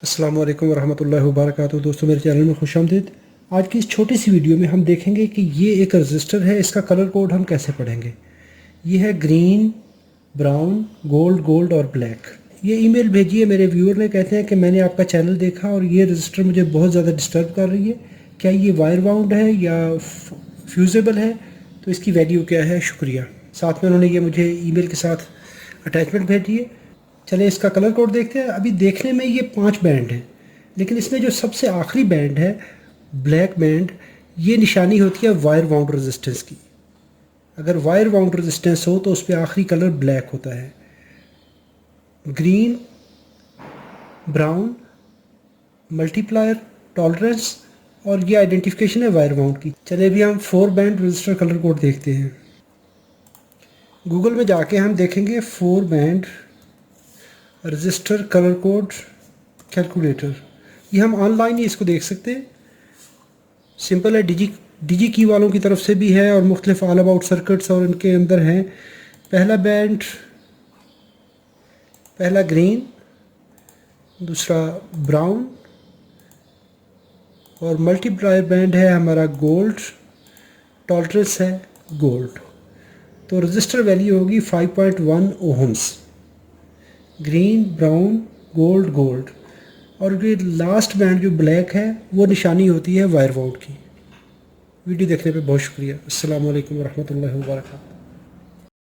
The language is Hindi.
अस्सलाम वालेकुम रहमतुल्लाहि व बरकातुहू। दोस्तों, मेरे चैनल में खुशामदीद। आज की इस छोटी सी वीडियो में हम देखेंगे कि ये एक रजिस्टर है, इसका कलर कोड हम कैसे पढ़ेंगे। ये है ग्रीन, ब्राउन, गोल्ड, गोल्ड और ब्लैक। ये ईमेल भेजी है मेरे व्यूअर ने, कहते हैं कि मैंने आपका चैनल देखा और ये रजिस्टर मुझे बहुत ज़्यादा डिस्टर्ब कर रही है। क्या ये वायर बाउंड है या फ्यूज़ेबल है, तो इसकी वैल्यू क्या है। शुक्रिया। साथ में उन्होंने ये मुझे ईमेल के साथ अटैचमेंट भेजी है। चले इसका कलर कोड देखते हैं। अभी देखने में ये 5 बैंड है, लेकिन इसमें जो सबसे आखिरी बैंड है, ब्लैक बैंड, ये निशानी होती है वायर बाउंड रेजिस्टेंस की। अगर वायर बाउंड रेजिस्टेंस हो तो उस पर आखिरी कलर ब्लैक होता है। ग्रीन, ब्राउन, मल्टीप्लायर, टॉलरेंस और ये आइडेंटिफिकेशन है वायर बाउंड की। चले अभी हम 4 बैंड रजिस्टर कलर कोड देखते हैं। गूगल में जाके हम देखेंगे 4 band register colour code calculator. ये हम ऑनलाइन ही इसको देख सकते हैं। सिंपल है, डिजी की वालों की तरफ से भी है और मुख्तलिफ ऑल अबाउट सर्किट्स और इनके अंदर हैं। पहला बैंड, पहला ग्रीन, दूसरा ब्राउन और मल्टीप्लायर बैंड है हमारा गोल्ड, टॉलरेंस है गोल्ड। तो रजिस्टर वैल्यू होगी 5.1 ohms. Green, brown, gold, gold और ये लास्ट बैंड जो ब्लैक है वो निशानी होती है वायर बाउंड की। वीडियो देखने पे बहुत शुक्रिया। अस्सलाम वालेकुम रहमतुल्लाहि व बरकातहू।